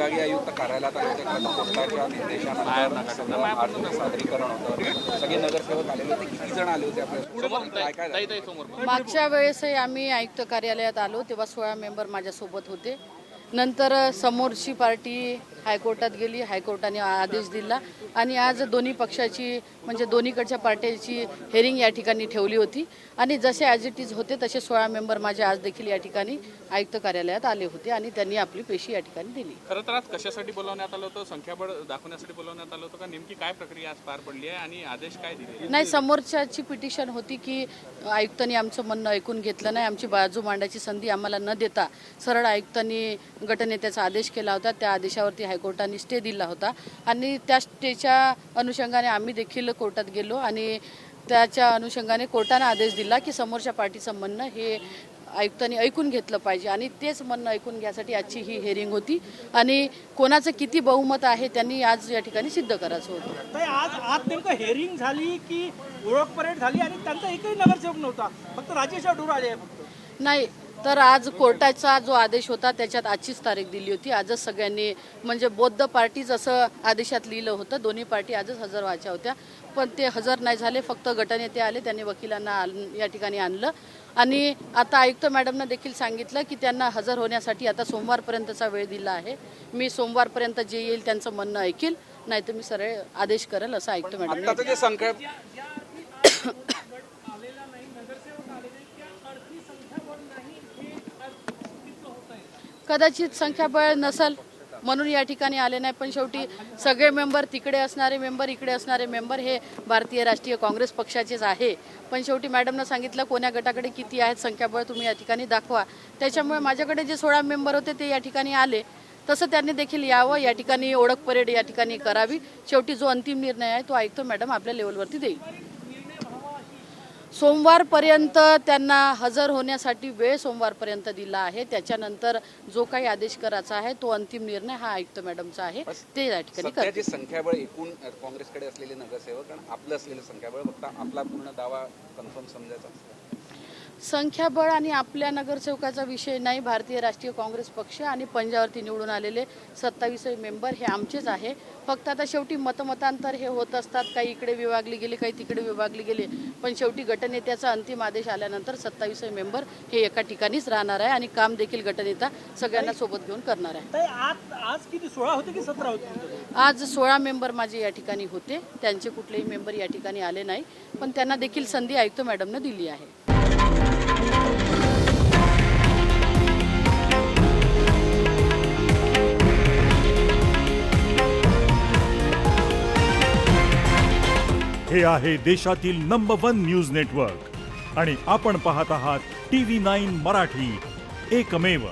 विभागीय आयुक्त कार्यालयात आले होते. पोस्टाच्या निर्देशानंतर आर्थिक सादरीकरण होतं. सगळे नगरसेवक आलेले होते. किती जण आले होते आपल्यासोबत? काय काय मागच्या वेळेसही आम्ही आयुक्त कार्यालयात आलो तेव्हा 16 मेंबर माझ्यासोबत होते. नंतर समोरची पार्टी हायकोर्टात गेली, हायकोर्टाने आदेश दिला आणि आज दोन्ही पक्षाची म्हणजे दोन्हीकडच्या पार्ट्यांची हेरिंग या ठिकाणी ठेवली होती आणि जसे ॲज इट इज होते तसे 16 मेंबर माझे आज देखील या ठिकाणी आयुक्त कार्यालयात आले होते आणि त्यांनी आपली पेशी या ठिकाणी दिली. खरं तर आज कशासाठी बोलवण्यात आलं होतं? संख्याबळ दाखवण्यासाठी बोलवण्यात आलं होतं का? नेमकी काय प्रक्रिया आज पार पडली आहे आणि आदेश काय दिले? नाही, समोरच्याची पिटिशन होती की आयुक्तांनी आमचं म्हणणं ऐकून घेतलं नाही, आमची बाजू मांडायची संधी आम्हाला न देता सरळ आयुक्तांनी गटनेत्याचा आदेश केला होता. त्या आदेशावरती हायकोर्टाने स्टे दिला होता आणि त्या स्टेच्या अनुषंगाने आम्ही देखील कोर्टात गेलो आणि त्याच्या अनुषंगाने कोर्टाने आदेश दिला की समोरच्या पार्टीचं म्हणणं हे आयुक्तांनी ऐकून घेतलं पाहिजे आणि तेच म्हणणं ऐकून घ्यायसाठी आजची ही हेरिंग होती आणि कोणाचं किती बहुमत आहे त्यांनी आज या ठिकाणी सिद्ध करायचं होतं. आज नेमकं हेरिंग झाली की ओळख परेड झाली आणि त्यांचा एकही नगरसेवक नव्हता, फक्त राजेश अडूर आले आहे फक्त? नाही, तर आज कोर्टाचा जो आदेश होता त्याच्यात आजचीच तारीख दिली होती. आजच सगळ्यांनी म्हणजे बौद्ध पार्टीज असं आदेशात लिहिलं होतं. दोन्ही पार्टी आजच हजर व्हायच्या होत्या पण ते हजर नाही झाले. फक्त गटनेते आले, त्यांनी वकिलांना या ठिकाणी आणलं आणि आता आयुक्त मॅडमनं देखील सांगितलं की त्यांना हजर होण्यासाठी आता सोमवारपर्यंतचा वेळ दिला आहे. मी सोमवारपर्यंत जे येईल त्यांचं म्हणणं ऐकील, नाही तर मी सरळ आदेश करेल असं आयुक्त मॅडम. कदाचित संख्याबळ नसल म्हणून या ठिकाणी आले नाही, पण शेवटी सगळे मेंबर तिकडे असणारे मेंबर इकडे असणारे मेंबर हे भारतीय राष्ट्रीय काँग्रेस पक्षाचेच आहे. पण शेवटी मॅडमनं सांगितलं कोण्या गटाकडे किती आहेत संख्याबळ तुम्ही या ठिकाणी दाखवा. त्याच्यामुळे माझ्याकडे जे 16 मेंबर होते ते या ठिकाणी आले. तसं त्यांनी देखील यावं, या ठिकाणी ओळख परेड या ठिकाणी करावी. शेवटी जो अंतिम निर्णय आहे तो आयुक्त मॅडम आपल्या लेवलवरती देईल. सोमवारपर्यंत त्यांना हजर होण्यासाठी वेळ सोमवारपर्यंत दिला आहे. त्याच्यानंतर जो काही आदेश करायचा आहे तो अंतिम निर्णय हा आयुक्त मॅडमचा आहे, ते या ठिकाणी करतील. संख्याबळ एकूण काँग्रेसकडे असलेले नगरसेवक आणि आपलं असलेलं संख्याबळ फक्त आपला पूर्ण दावा कन्फर्म समजायचा. संख्याबळ आणि आपल्या नगरसेवकाचा विषय नाही. भारतीय राष्ट्रीय काँग्रेस पक्ष आणि पंजावरती निवडून आलेले 27 मेंबर हे आमचेच आहे. फक्त आता शेवटी मतमतांतर हे होत असतात, काही इकडे विभागली गेली काही तिकडे विभागली गेली, पण शेवटी गटनेत्याचा अंतिम आदेश आल्यानंतर 27 मेंबर हे एका ठिकाणीच राहणार आहे आणि काम देखील गटनेता सगळ्यांना सोबत घेऊन करणार आहे. आज किती 16 होते की 17 होते? आज 16 मेंबर माझे या ठिकाणी होते. त्यांचे कुठलेही मेंबर या ठिकाणी आले नाही, पण त्यांना देखील संधी आयुक्त मॅडमनं दिली आहे. हे आहे देशातील नंबर 1 न्यूज नेटवर्क आणि आपण पाहत आहात TV9 मराठी, एकमेव.